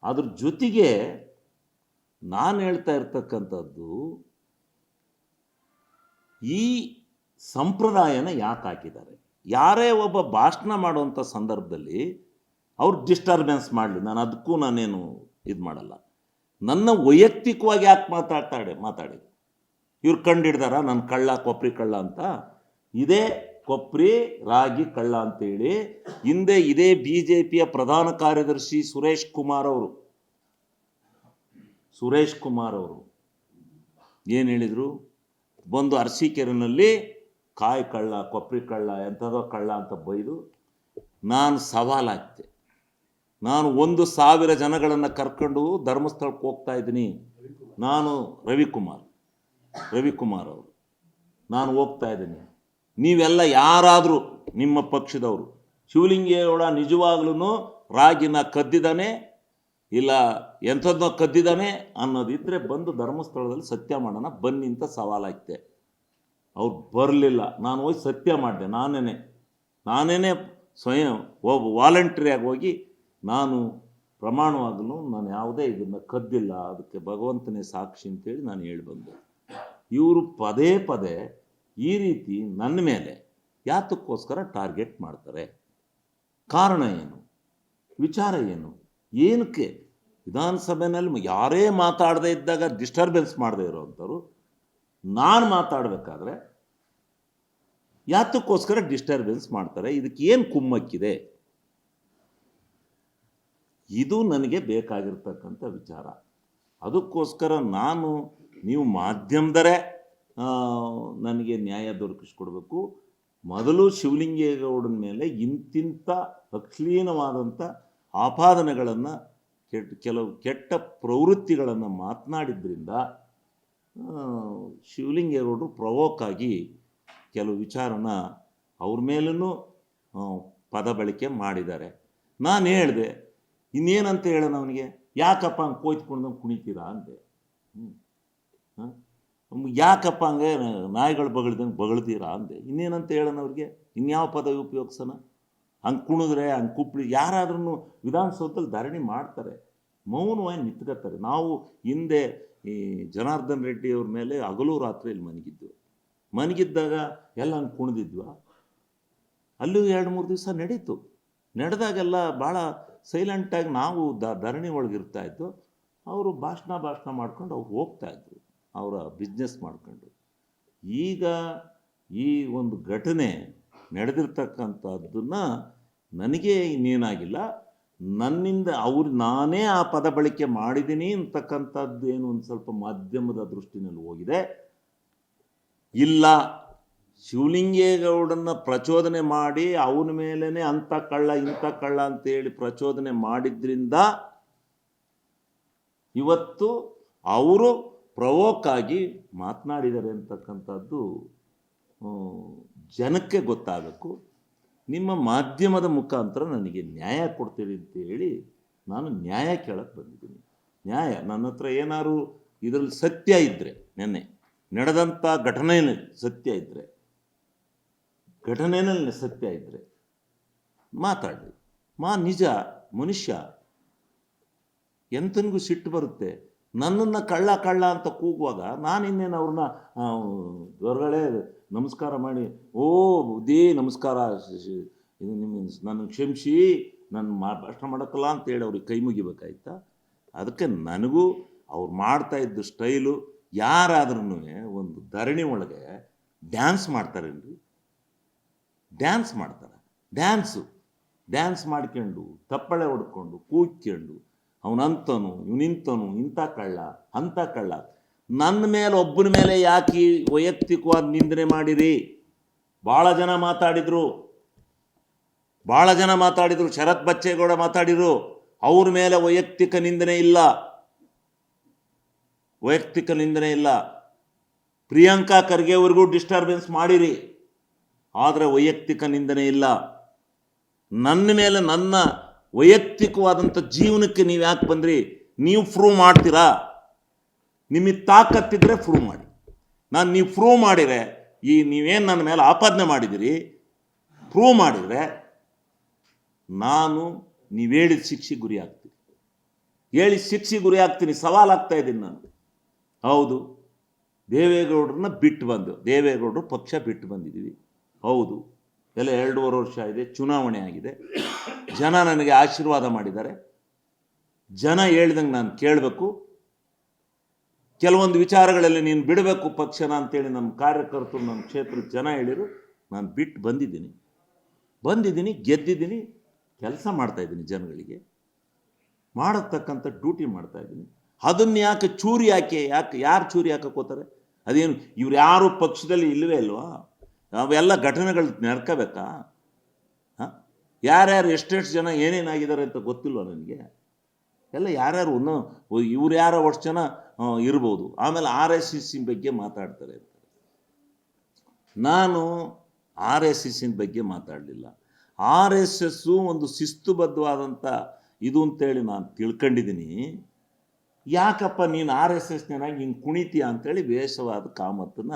ಅದ್ರ ಜೊತೆಗೆ ನಾನು ಹೇಳ್ತಾ ಇರ್ತಕ್ಕಂಥದ್ದು, ಈ ಸಂಪ್ರದಾಯನ ಯಾಕೆ ಹಾಕಿದ್ದಾರೆ? ಯಾರೇ ಒಬ್ಬ ಭಾಷಣ ಮಾಡುವಂಥ ಸಂದರ್ಭದಲ್ಲಿ ಅವ್ರು ಡಿಸ್ಟರ್ಬೆನ್ಸ್ ಮಾಡಲಿ, ನಾನು ಅದಕ್ಕೂ ನಾನೇನು ಇದು ಮಾಡಲ್ಲ. ನನ್ನ ವೈಯಕ್ತಿಕವಾಗಿ ಯಾಕೆ ಮಾತಾಡಿ ಇವ್ರು ಕಂಡಿಡ್ದಾರ ನನ್ನ ಕಳ್ಳ, ಕೊಪ್ರಿ ಕಳ್ಳ ಅಂತ? ಇದೇ ಕೊಪ್ರಿ ರಾಗಿ ಕಳ್ಳ ಅಂತೇಳಿ ಹಿಂದೆ ಇದೇ BJPಯ ಪ್ರಧಾನ ಕಾರ್ಯದರ್ಶಿ ಸುರೇಶ್ ಕುಮಾರ್ ಅವರು ಏನು ಹೇಳಿದರು? ಬಂದು ಅರಸೀಕೆರೆನಲ್ಲಿ ಕಾಯಿ ಕಳ್ಳ, ಕೊಪ್ರಿ ಕಳ್ಳ, ಎಂಥದೋ ಕಳ್ಳ ಅಂತ ಬೈದು ನಾನು ಸವಾಲಾಗ್ತೆ. ನಾನು 1,000 ಜನಗಳನ್ನು ಕರ್ಕೊಂಡು ಧರ್ಮಸ್ಥಳಕ್ಕೆ ಹೋಗ್ತಾ ಇದ್ದೀನಿ. ನಾನು ರವಿಕುಮಾರ್ ಅವರು, ನಾನು ಹೋಗ್ತಾ ಇದ್ದೀನಿ. ನೀವೆಲ್ಲ ಯಾರಾದರೂ ನಿಮ್ಮ ಪಕ್ಷದವರು ಶಿವಲಿಂಗೇಗೌಡ ನಿಜವಾಗ್ಲೂ ರಾಗಿನ ಕದ್ದಿದ್ದಾನೆ ಇಲ್ಲ ಎಂಥದ್ದೋ ಕದ್ದಿದ್ದಾನೆ ಅನ್ನೋದಿದ್ದರೆ ಬಂದು ಧರ್ಮಸ್ಥಳದಲ್ಲಿ ಸತ್ಯ ಮಾಡೋಣ ಬನ್ನಿ ಅಂತ ಸವಾಲಾಗ್ತೆ. ಅವ್ರು ಬರಲಿಲ್ಲ. ನಾನು ಹೋಗಿ ಸತ್ಯ ಮಾಡಿದೆ. ನಾನೇನೇ ಸ್ವಯಂ ವಾಲಂಟ್ರಿಯಾಗಿ ಹೋಗಿ ನಾನು ಪ್ರಮಾಣವಾಗಲು ನಾನು ಯಾವುದೇ ಇದನ್ನು ಕದ್ದಿಲ್ಲ, ಅದಕ್ಕೆ ಭಗವಂತನೇ ಸಾಕ್ಷಿ ಅಂತೇಳಿ ನಾನು ಹೇಳಿ ಬಂದೆ. ಇವರು ಪದೇ ಪದೇ ಈ ರೀತಿ ನನ್ನ ಮೇಲೆ ಯಾತಕ್ಕೋಸ್ಕರ ಟಾರ್ಗೆಟ್ ಮಾಡ್ತಾರೆ? ಕಾರಣ ಏನು? ವಿಚಾರ ಏನು? ಏನಕ್ಕೆ? ವಿಧಾನಸಭೆಯಲ್ಲಿ ಯಾರೇ ಮಾತಾಡದೇ ಇದ್ದಾಗ ಡಿಸ್ಟರ್ಬೆನ್ಸ್ ಮಾಡದೇ ಇರೋವಂಥವ್ರು ನಾನು ಮಾತಾಡಬೇಕಾದ್ರೆ ಯಾತಕ್ಕೋಸ್ಕರ ಡಿಸ್ಟರ್ಬೆನ್ಸ್ ಮಾಡ್ತಾರೆ? ಇದಕ್ಕೆ ಏನು ಕುಮ್ಮಕ್ಕಿದೆ? ಇದು ನನಗೆ ಬೇಕಾಗಿರ್ತಕ್ಕಂಥ ವಿಚಾರ. ಅದಕ್ಕೋಸ್ಕರ ನೀವು ಮಾಧ್ಯಮದರೇ ನನಗೆ ನ್ಯಾಯ ದೊರಕಿಸ್ಕೊಡ್ಬೇಕು. ಮೊದಲು ಶಿವಲಿಂಗೇಗೌಡನ ಮೇಲೆ ಇಂತಿಂಥ ಅಶ್ಲೀಲವಾದಂಥ ಆಪಾದನೆಗಳನ್ನು, ಕೆಲವು ಕೆಟ್ಟ ಪ್ರವೃತ್ತಿಗಳನ್ನು ಮಾತನಾಡಿದ್ರಿಂದ ಶಿವಲಿಂಗೇಗೌಡರು ಪ್ರವೋಕಾಗಿ ಕೆಲವು ವಿಚಾರನ ಅವ್ರ ಮೇಲೂ ಪದ ಬಳಕೆ ಮಾಡಿದ್ದಾರೆ. ನಾನು ಹೇಳಿದೆ, ಇನ್ನೇನಂತ ಹೇಳೋಣ ಅವನಿಗೆ? ಯಾಕಪ್ಪ ಹಂಗೆ ಕೋಯ್ತ್ಕೊಂಡು ಕುಣಿತೀರಾ ಅಂದೆ. ಯಾಕಪ್ಪ ಹಂಗೆ ನಾಯಿಗಳು ಬಗಳ್ತೀರಾ ಅಂದೆ. ಇನ್ನೇನಂತ ಹೇಳೋಣ ಅವ್ರಿಗೆ? ಇನ್ಯಾವ ಪದ ಉಪಯೋಗಿಸೋಣ? ಹಂಗೆ ಕುಣಿದ್ರೆ, ಹಂಗೆ ಕುಪ್ಪಳಿ ಯಾರಾದ್ರೂ ವಿಧಾನಸೌಧದಲ್ಲಿ ಧರಣಿ ಮಾಡ್ತಾರೆ, ಮೌನವಾಗಿ ನಿಂತ್ಕೋತಾರೆ. ನಾವು ಹಿಂದೆ ಈ ಜನಾರ್ದನ್ ರೆಡ್ಡಿ ಅವ್ರ ಮೇಲೆ ಹಗಲು ರಾತ್ರಿಯಲ್ಲಿ ಮನಗಿದ್ದಾಗ ಎಲ್ಲ ಹಂಗೆ ಕುಣಿದಿದ್ವ? ಅಲ್ಲೂ 2-3 ದಿವಸ ನಡೀತು. ನಡೆದಾಗೆಲ್ಲ ಭಾಳ ಸೈಲೆಂಟಾಗಿ ನಾವು ಧರಣಿ ಒಳಗಿರ್ತಾಯಿದ್ದು. ಅವರು ಭಾಷಣ ಮಾಡ್ಕೊಂಡು ಅವ್ರು ಹೋಗ್ತಾಯಿದ್ರು ಅವರ ಬಿಸ್ನೆಸ್ ಮಾಡ್ಕೊಂಡು. ಈಗ ಈ ಒಂದು ಘಟನೆ ನಡೆದಿರ್ತಕ್ಕಂಥದ್ದನ್ನು ನನಗೆ ಇನ್ನೇನಾಗಿಲ್ಲ, ನನ್ನಿಂದ ನಾನೇ ಆ ಪದ ಬಳಕೆ ಮಾಡಿದ್ದೀನಿ ಅಂತಕ್ಕಂಥದ್ದು ಏನು ಒಂದು ಸ್ವಲ್ಪ ಮಾಧ್ಯಮದ ದೃಷ್ಟಿನಲ್ಲಿ ಹೋಗಿದೆ. ಇಲ್ಲ, ಶಿವಲಿಂಗೇಗೌಡನ್ನ ಪ್ರಚೋದನೆ ಮಾಡಿ ಅವನ ಮೇಲೇ ಅಂಥ ಕಳ್ಳ ಇಂಥ ಕಳ್ಳ ಅಂತೇಳಿ ಪ್ರಚೋದನೆ ಮಾಡಿದ್ರಿಂದ ಇವತ್ತು ಅವರು ಪ್ರವೋಕಾಗಿ ಮಾತನಾಡಿದ್ದಾರೆ ಅಂತಕ್ಕಂಥದ್ದು ಜನಕ್ಕೆ ಗೊತ್ತಾಗಬೇಕು. ನಿಮ್ಮ ಮಾಧ್ಯಮದ ಮುಖಾಂತರ ನನಗೆ ನ್ಯಾಯ ಕೊಡ್ತೀರಿ ಅಂತೇಳಿ ನಾನು ನ್ಯಾಯ ಕೇಳಕ್ಕೆ ಬಂದಿದ್ದೀನಿ. ನ್ಯಾಯ ನನ್ನ ಹತ್ರ ಏನಾದ್ರು ಇದರಲ್ಲಿ ಸತ್ಯ ಇದ್ದರೆ, ನೆನ್ನೆ ನಡೆದಂಥ ಘಟನೆಯಲ್ಲಿ ಸತ್ಯ ಇದ್ದರೆ, ಘಟನೆಯಲ್ಲಿ ಸತ್ಯ ಇದ್ದರೆ ಮಾತಾಡಿ. ನಿಜ ಮನುಷ್ಯ ಎಂತನಿಗೂ ಸಿಟ್ಟು ಬರುತ್ತೆ. ನನ್ನನ್ನು ಕಳ್ಳ ಅಂತ ಕೂಗುವಾಗ ನಾನು ಇನ್ನೇನು ಅವ್ರನ್ನ ಹೊರಗಡೆ ನಮಸ್ಕಾರ ಮಾಡಿ, ಓ ಬುದ್ಧಿ ನಮಸ್ಕಾರ, ಇದು ನನಗೆ ಕ್ಷಮಿಸಿ, ನನ್ನ ಭಾಷಣ ಮಾಡೋಕ್ಕಲ್ಲ ಅಂತೇಳಿ ಅವ್ರಿಗೆ ಕೈ ಮುಗಿಬೇಕಾಯ್ತಾ? ಅದಕ್ಕೆ ನನಗೂ ಅವ್ರು ಮಾಡ್ತಾಯಿದ್ದು ಸ್ಟೈಲು, ಯಾರಾದ್ರೂ ಒಂದು ಧರಣಿ ಒಳಗೆ ಡ್ಯಾನ್ಸ್ ಮಾಡ್ತಾರೇನ್ರಿ? ಡ್ಯಾನ್ಸ್ ಮಾಡ್ತಾರೆ. ಡ್ಯಾನ್ಸ್ ಮಾಡ್ಕೊಂಡು ತಪ್ಪಳೆ ಹೊಡ್ಕೊಂಡು ಕೂಗ್ಕೊಂಡು ಅವನಂತನು ಇವನಿಂತನು, ಇಂಥ ಕಳ್ಳ ಅಂಥ ಕಳ್ಳ. ನನ್ನ ಮೇಲೆ ಒಬ್ಬನ ಮೇಲೆ ಯಾಕೆ ವೈಯಕ್ತಿಕವಾದ ನಿಂದನೆ ಮಾಡಿರಿ? ಭಾಳ ಜನ ಮಾತಾಡಿದರು. ಶರತ್ ಬಚ್ಚೇಗೌಡ ಮಾತಾಡಿದರು. ಅವ್ರ ಮೇಲೆ ವೈಯಕ್ತಿಕ ನಿಂದನೆ ಇಲ್ಲ. ಪ್ರಿಯಾಂಕಾ ಖರ್ಗೆ ಅವ್ರಿಗೂ ಡಿಸ್ಟರ್ಬೆನ್ಸ್ ಮಾಡಿರಿ, ಆದರೆ ವೈಯಕ್ತಿಕ ನಿಂದನೆ ಇಲ್ಲ. ನನ್ನ ಮೇಲೆ, ನನ್ನ ವೈಯಕ್ತಿಕವಾದಂಥ ಜೀವನಕ್ಕೆ ನೀವು ಯಾಕೆ ಬಂದ್ರಿ? ನೀವು ಪ್ರೂವ್ ಮಾಡ್ತೀರಾ? ನಿಮಗೆ ತಾಕತ್ತಿದ್ರೆ ಪ್ರೂವ್ ಮಾಡಿ. ನೀವು ಪ್ರೂವ್ ಮಾಡಿದರೆ, ನೀವೇನು ನನ್ನ ಮೇಲೆ ಆಪಾದನೆ ಮಾಡಿದಿರಿ ಪ್ರೂವ್ ಮಾಡಿದರೆ, ನಾನು ನೀವು ಹೇಳಿದ ಶಿಕ್ಷೆಗೆ ಗುರಿ ಆಗ್ತೀನಿ. ಹೇಳಿ ಶಿಕ್ಷೆ ಗುರಿ ಆಗ್ತೀನಿ, ಸವಾಲಾಗ್ತಾ ಇದ್ದೀನಿ ನಾನು. ಹೌದು, ದೇವೇಗೌಡರನ್ನ ಬಿಟ್ಟು ಬಂದು, ದೇವೇಗೌಡರು ಪಕ್ಷ ಬಿಟ್ಟು ಬಂದಿದ್ದೀವಿ. ಹೌದು, ಎಲ್ಲ 2.5 ವರ್ಷ ಆಗಿದೆ, ಚುನಾವಣೆ ಆಗಿದೆ, ಜನ ನನಗೆ ಆಶೀರ್ವಾದ ಮಾಡಿದ್ದಾರೆ. ಜನ ಹೇಳ್ದಂಗೆ ನಾನು ಕೇಳಬೇಕು. ಕೆಲವೊಂದು ವಿಚಾರಗಳಲ್ಲಿ ನೀನು ಬಿಡಬೇಕು ಪಕ್ಷನ ಅಂತೇಳಿ ನಮ್ಮ ಕಾರ್ಯಕರ್ತರು, ನಮ್ಮ ಕ್ಷೇತ್ರದ ಜನ ಹೇಳಿರು. ನಾನು ಬಿಟ್ಟು ಬಂದಿದ್ದೀನಿ, ಗೆದ್ದಿದ್ದೀನಿ, ಕೆಲಸ ಮಾಡ್ತಾಯಿದ್ದೀನಿ, ಜನಗಳಿಗೆ ಮಾಡತಕ್ಕಂಥ ಡ್ಯೂಟಿ ಮಾಡ್ತಾಯಿದ್ದೀನಿ. ಅದನ್ನು ಯಾಕೆ ಚೂರಿ ಯಾರು ಚೂರಿ ಹಾಕಕ್ಕೆ ಹೋಗ್ತಾರೆ? ಅದೇನು ಇವ್ರು ಯಾರು ಪಕ್ಷದಲ್ಲಿ ಇಲ್ಲವೇ ಇಲ್ವಾ? ಅವೆಲ್ಲ ಘಟನೆಗಳು ನಡ್ಕೋಬೇಕಾ? ಯಾರ್ಯಾರು ಎಷ್ಟೆಷ್ಟು ಜನ ಏನೇನಾಗಿದ್ದಾರೆ ಅಂತ ಗೊತ್ತಿಲ್ವ ನನಗೆ? ಎಲ್ಲ ಯಾರ್ಯಾರು ಇವ್ರು ಯಾರೋ ಅಷ್ಟು ಜನ ಇರ್ಬೋದು. ಆಮೇಲೆ RSS ಬಗ್ಗೆ ಮಾತಾಡ್ತಾರೆ ಅಂತ. ನಾನು RSS ಬಗ್ಗೆ ಮಾತಾಡಲಿಲ್ಲ. RSS ಒಂದು ಶಿಸ್ತುಬದ್ಧವಾದಂಥ ಇದು ಅಂತೇಳಿ ನಾನು ತಿಳ್ಕೊಂಡಿದ್ದೀನಿ. ಯಾಕಪ್ಪ ನೀನು RSSನಾಗಿ ಹಿಂಗೆ ಕುಣಿತೀಯ ಅಂತೇಳಿ ವೇಷವಾದ ಕಾಮತ್ತನ್ನ,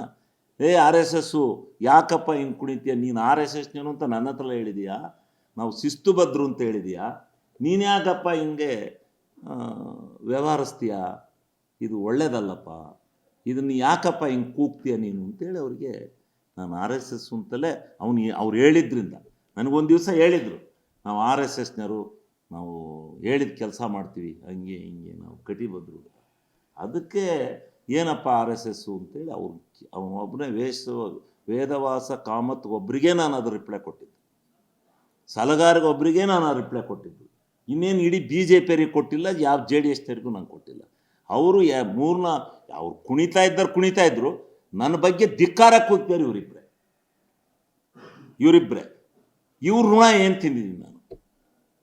RSS ಯಾಕಪ್ಪ ಹಿಂಗೆ ಕುಣಿತೀಯ, ನೀನು RSSನೇನು ಅಂತ ನನ್ನ ಹತ್ರ ಹೇಳಿದೀಯಾ? ನಾವು ಶಿಸ್ತುಬದ್ಧರು ಅಂತ ಹೇಳಿದೀಯಾ? ನೀನು ಯಾಕಪ್ಪ ಹಿಂಗೆ ವ್ಯವಹರಿಸ್ತೀಯ? ಇದು ಒಳ್ಳೇದಲ್ಲಪ್ಪ, ಇದನ್ನು ಯಾಕಪ್ಪ ಹಿಂಗೆ ಕೂಗ್ತೀಯ ನೀನು ಅಂತೇಳಿ ಅವ್ರಿಗೆ ನಾನು RSS ಅಂತಲೇ ಅವ್ರು ಹೇಳಿದ್ರಿಂದ, ನನಗೊಂದು ದಿವಸ ಹೇಳಿದರು, ನಾವು RSSನವರು, ನಾವು ಹೇಳಿದ ಕೆಲಸ ಮಾಡ್ತೀವಿ, ಹಂಗೆ ಹಿಂಗೆ ನಾವು ಕಟಿಬದ್ಧರು. ಅದಕ್ಕೆ ಏನಪ್ಪ RSS ಅಂತೇಳಿ ಅವನೊಬ್ಬನೇ ವೇದವಾಸ ಕಾಮತ್ ಒಬ್ಬರಿಗೆ ನಾನು ಅದು ರಿಪ್ಲೈ ಕೊಟ್ಟಿದ್ದೆ, ಸಲಗಾರಿಗೆ ಒಬ್ಬರಿಗೆ ನಾನು ರಿಪ್ಲೈ ಕೊಟ್ಟಿದ್ದು. ಇನ್ನೇನು ಇಡೀ BJPಯವರಿಗೆ ಕೊಟ್ಟಿಲ್ಲ, ಯಾವ JDSನವರಿಗೂ ನಾನು ಕೊಟ್ಟಿಲ್ಲ. ಅವರು ಅವ್ರು ಕುಣಿತಾ ಇದ್ರು, ನನ್ನ ಬಗ್ಗೆ ಧಿಕ್ಕಾರಕ್ಕೆ ಹೋಗ್ತಾರೆ ಇವರಿಬ್ಬರೇ. ಇವ್ರ ಋಣ ಏನು ತಿಂದಿದ್ದೀನಿ ನಾನು?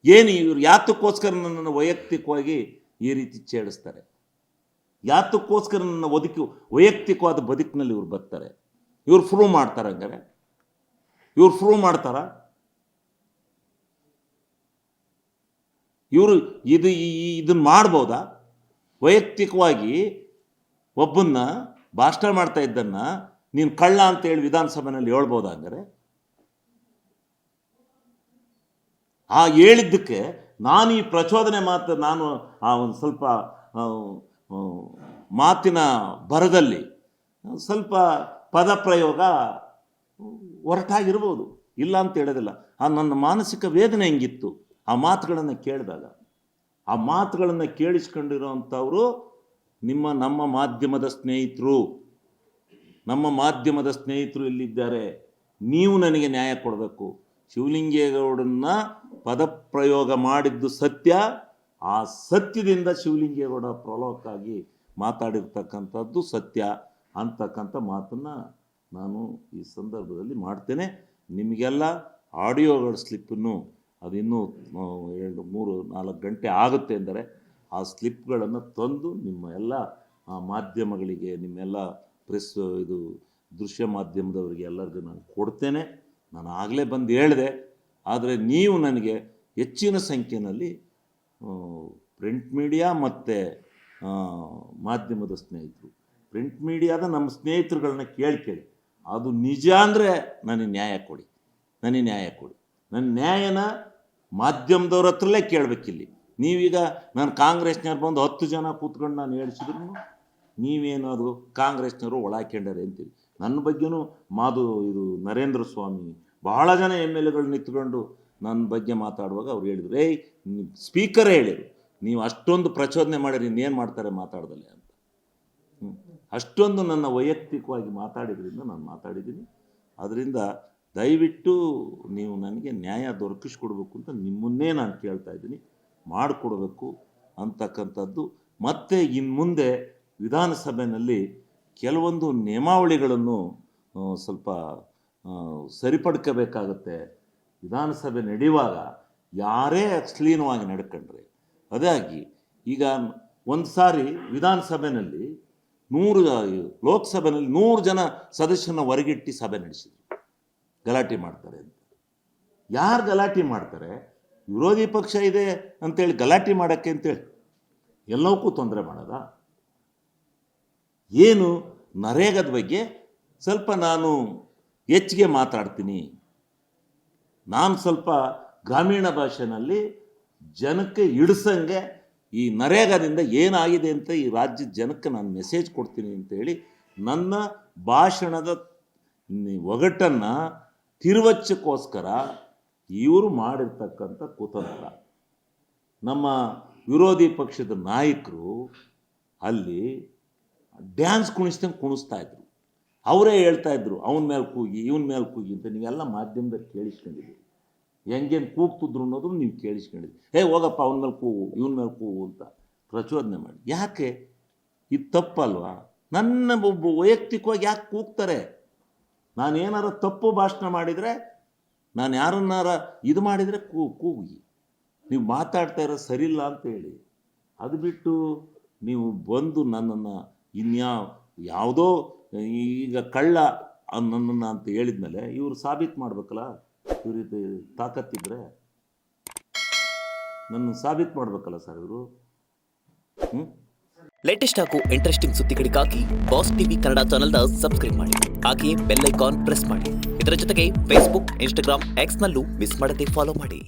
ಏನು ಇವ್ರು ಯಾತಕ್ಕೋಸ್ಕರ ನನ್ನನ್ನು ವೈಯಕ್ತಿಕವಾಗಿ ಈ ರೀತಿ ಛೇಡಿಸ್ತಾರೆ? ಯಾತಕ್ಕೋಸ್ಕರ ನನ್ನ ವೈಯಕ್ತಿಕವಾದ ಬದುಕಿನಲ್ಲಿ ಇವ್ರು ಬರ್ತಾರೆ? ಇವ್ರು ಪ್ರೂವ್ ಮಾಡ್ತಾರೆ? ಹಂಗಾರೆ ಇವ್ರು ಪ್ರೂವ್ ಮಾಡ್ತಾರ? ಇವರು ಇದನ್ನು ಮಾಡ್ಬೋದಾ? ವೈಯಕ್ತಿಕವಾಗಿ ಒಬ್ಬನ್ನ ಭಾಷಣ ಮಾಡ್ತಾ ಇದ್ದನ್ನ ನೀನು ಕಳ್ಳ ಅಂತೇಳಿ ವಿಧಾನಸಭೆಯಲ್ಲಿ ಹೇಳ್ಬೋದಾ? ಹಂಗಾರೆ ಆ ಹೇಳಿದ್ದಕ್ಕೆ ನಾನು ಈ ಪ್ರಚೋದನೆ ನಾನು ಒಂದು ಸ್ವಲ್ಪ ಮಾತಿನ ಭರದಲ್ಲಿ ಸ್ವಲ್ಪ ಪದಪ್ರಯೋಗ ಹೊರಟಾಗಿರ್ಬೋದು, ಇಲ್ಲ ಅಂತ ಹೇಳೋದಿಲ್ಲ. ನನ್ನ ಮಾನಸಿಕ ವೇದನೆ ಹೆಂಗಿತ್ತು ಆ ಮಾತುಗಳನ್ನು ಕೇಳಿದಾಗ. ಆ ಮಾತುಗಳನ್ನು ಕೇಳಿಸ್ಕೊಂಡಿರೋವಂಥವರು ನಮ್ಮ ಮಾಧ್ಯಮದ ಸ್ನೇಹಿತರು ಇಲ್ಲಿದ್ದಾರೆ. ನೀವು ನನಗೆ ನ್ಯಾಯ ಕೊಡಬೇಕು. ಶಿವಲಿಂಗೇಗೌಡನ್ನ ಪದಪ್ರಯೋಗ ಮಾಡಿದ್ದು ಸತ್ಯ. ಆ ಸತ್ಯದಿಂದ ಶಿವಲಿಂಗೇಗೌಡ ಪ್ರಲೋಕ್ಕಾಗಿ ಮಾತಾಡಿರ್ತಕ್ಕಂಥದ್ದು ಸತ್ಯ ಅಂತಕ್ಕಂಥ ಮಾತನ್ನು ನಾನು ಈ ಸಂದರ್ಭದಲ್ಲಿ ಮಾಡ್ತೇನೆ. ನಿಮಗೆಲ್ಲ ಆಡಿಯೋಗಳ ಸ್ಲಿಪ್ಪನ್ನು ಅದಿನ್ನೂ 3-4 ಗಂಟೆ ಆಗುತ್ತೆ ಅಂದರೆ ಆ ಸ್ಲಿಪ್ಗಳನ್ನು ತಂದು ನಿಮ್ಮ ಎಲ್ಲ ಮಾಧ್ಯಮಗಳಿಗೆ, ನಿಮ್ಮೆಲ್ಲ ದೃಶ್ಯ ಮಾಧ್ಯಮದವರಿಗೆ ಎಲ್ಲರಿಗೂ ನಾನು ಕೊಡ್ತೇನೆ. ನಾನು ಆಗಲೇ ಬಂದು ಹೇಳಿದೆ. ಆದರೆ ನೀವು ನನಗೆ ಹೆಚ್ಚಿನ ಸಂಖ್ಯೆಯಲ್ಲಿ ಪ್ರಿಂಟ್ ಮೀಡಿಯಾ ಮತ್ತು ಮಾಧ್ಯಮದ ಸ್ನೇಹಿತರು, ಪ್ರಿಂಟ್ ಮೀಡಿಯಾದ ನಮ್ಮ ಸ್ನೇಹಿತರುಗಳನ್ನ ಕೇಳಿ ಅದು ನಿಜ ಅಂದರೆ ನನಗೆ ನ್ಯಾಯ ಕೊಡಿ. ನನ್ನ ನ್ಯಾಯನ ಮಾಧ್ಯಮದವ್ರ ಹತ್ರಲ್ಲೇ ಕೇಳಬೇಕಿಲ್ಲಿ. ನೀವೀಗ ನಾನು ಕಾಂಗ್ರೆಸ್ನವ್ರು ಬಂದು 10 ಜನ ಕೂತ್ಕೊಂಡು ನಾನು ಹೇಳಿಸಿದ್ರು ನೀವೇನು ಅದು ಕಾಂಗ್ರೆಸ್ನವರು ಒಳಾಕೊಂಡಾರೆ ಅಂತೀವಿ. ನನ್ನ ಬಗ್ಗೆನೂ ನರೇಂದ್ರ ಸ್ವಾಮಿ ಬಹಳ ಜನ MLAಗಳು ನಿಂತ್ಕೊಂಡು ನನ್ನ ಬಗ್ಗೆ ಮಾತಾಡುವಾಗ ಅವ್ರು ಹೇಳಿದ್ರು, ಸ್ಪೀಕರೇ ಹೇಳಿದರು, ನೀವು ಅಷ್ಟೊಂದು ಪ್ರಚೋದನೆ ಮಾಡಿರಿ, ಇನ್ನೇನು ಮಾಡ್ತಾರೆ ಮಾತಾಡ್ದಲೆ ಅಂತ. ಅಷ್ಟೊಂದು ನನ್ನ ವೈಯಕ್ತಿಕವಾಗಿ ಮಾತಾಡಿದ್ರಿಂದ ನಾನು ಮಾತಾಡಿದ್ದೀನಿ. ಅದರಿಂದ ದಯವಿಟ್ಟು ನೀವು ನನಗೆ ನ್ಯಾಯ ದೊರಕಿಸ್ಕೊಡ್ಬೇಕು ಅಂತ ನಿಮ್ಮನ್ನೇ ನಾನು ಕೇಳ್ತಾ ಇದ್ದೀನಿ. ಮಾಡಿಕೊಡ್ಬೇಕು ಅಂತಕ್ಕಂಥದ್ದು. ಮತ್ತು ಇನ್ನು ಮುಂದೆ ವಿಧಾನಸಭೆಯಲ್ಲಿ ಕೆಲವೊಂದು ನಿಯಮಾವಳಿಗಳನ್ನು ಸ್ವಲ್ಪ ಸರಿಪಡ್ಕೋಬೇಕಾಗತ್ತೆ. ವಿಧಾನಸಭೆ ನಡೆಯುವಾಗ ಯಾರೇ ಅಶ್ಲೀಲವಾಗಿ ನಡ್ಕೊಂಡ್ರೆ, ಅದಾಗಿ ಈಗ ಒಂದು ಸಾರಿ ವಿಧಾನಸಭೆಯಲ್ಲಿ ಲೋಕಸಭೆಯಲ್ಲಿ 100 ಜನ ಸದಸ್ಯರನ್ನ ಹೊರಗಿಟ್ಟು ಸಭೆ ನಡೆಸಿದ್ರು. ಗಲಾಟೆ ಮಾಡ್ತಾರೆ ಅಂತ. ಯಾರು ಗಲಾಟೆ ಮಾಡ್ತಾರೆ? ವಿರೋಧಿ ಪಕ್ಷ ಇದೆ ಅಂತೇಳಿ ಗಲಾಟೆ ಮಾಡೋಕ್ಕೆ ಅಂತೇಳಿ ಎಲ್ಲವಕ್ಕೂ ತೊಂದರೆ ಮಾಡೋದಾ? ಏನು ನರೇಗಾದ ಬಗ್ಗೆ ಸ್ವಲ್ಪ ನಾನು ಹೆಚ್ಚಿಗೆ ಮಾತಾಡ್ತೀನಿ. ನಾನು ಸ್ವಲ್ಪ ಗ್ರಾಮೀಣ ಭಾಷೆಯಲ್ಲಿ ಜನಕ್ಕೆ ಹಿಡಿಸಂಗೆ ಈ ನರೇಗಾದಿಂದ ಏನಾಗಿದೆ ಅಂತ ಈ ರಾಜ್ಯದ ಜನಕ್ಕೆ ನಾನು ಮೆಸೇಜ್ ಕೊಡ್ತೀನಿ ಅಂತೇಳಿ ನನ್ನ ಭಾಷಣದ ಒಗಟನ್ನು ತಿರುವಚ್ಚಕ್ಕೋಸ್ಕರ ಇವರು ಮಾಡಿರ್ತಕ್ಕಂಥ ಕುತಂತ್ರ. ನಮ್ಮ ವಿರೋಧಿ ಪಕ್ಷದ ನಾಯಕರು ಅಲ್ಲಿ ಡ್ಯಾನ್ಸ್ ಕುಣಿಸ್ತಾ ಇದ್ರು. ಅವರೇ ಹೇಳ್ತಾ ಇದ್ರು ಅವನ ಮೇಲೆ ಕೂಗಿ ಇವನ ಮೇಲೆ ಕೂಗಿ ಅಂತ. ನೀವೆಲ್ಲ ಮಾಧ್ಯಮದಲ್ಲಿ ಕೇಳಿಸ್ಕೊಂಡಿದ್ದೀವಿ. ಹೆಂಗೇನು ಕೂಗ್ತಿದ್ರು ಅನ್ನೋದು ನೀವು ಕೇಳಿಸ್ಕೊಂಡಿದ್ದೀವಿ. ಹೋಗಪ್ಪ ಅವನ ಮೇಲೆ ಕೂಗು ಇವನ ಮೇಲೆ ಕೂಗು ಅಂತ ಪ್ರಚೋದನೆ ಮಾಡಿ. ಯಾಕೆ ಇದು ತಪ್ಪಲ್ವಾ? ನನ್ನ ವೈಯಕ್ತಿಕವಾಗಿ ಯಾಕೆ ಕೂಗ್ತಾರೆ? ನಾನೇನಾರ ತಪ್ಪು ಭಾಷಣ ಮಾಡಿದರೆ, ನಾನು ಯಾರನ್ನಾರ ಇದು ಮಾಡಿದರೆ ಕೂಗಿ. ನೀವು ಮಾತಾಡ್ತಾ ಇರೋ ಸರಿಯಿಲ್ಲ ಅಂತೇಳಿ. ಅದು ಬಿಟ್ಟು ನೀವು ಬಂದು ನನ್ನನ್ನು ಯಾವುದೋ ಈಗ ಕಳ್ಳ ನನ್ನನ್ನು ಅಂತ ಹೇಳಿದ್ಮೇಲೆ ಇವರು ಸಾಬೀತು ಮಾಡಬೇಕಲ್ಲ. ಇವ್ರಿಗೆ ತಾಕತ್ತಿದ್ರೆ ನನ್ನ ಸಾಬೀತು ಮಾಡಬೇಕಲ್ಲ ಸರ್ ಇವರು. ಲೇಟೆಸ್ಟ್ ಹಾಗೂ ಇಂಟ್ರೆಸ್ಟಿಂಗ್ ಸುದ್ದಿಗಳಿಗಾಗಿ ಬಾಸ್ ಟಿವಿ ಕನ್ನಡ ಚಾನೆಲ್ನ ಸಬ್ಸ್ಕ್ರೈಬ್ ಮಾಡಿ. ಹಾಗೆಯೇ ಬೆಲ್ ಐಕಾನ್ ಪ್ರೆಸ್ ಮಾಡಿ. ಇದರ ಜೊತೆಗೆ ಫೇಸ್ಬುಕ್, ಇನ್ಸ್ಟಾಗ್ರಾಮ್, ಎಕ್ಸ್ನಲ್ಲೂ ಮಿಸ್ ಮಾಡದೆ ಫಾಲೋ ಮಾಡಿ.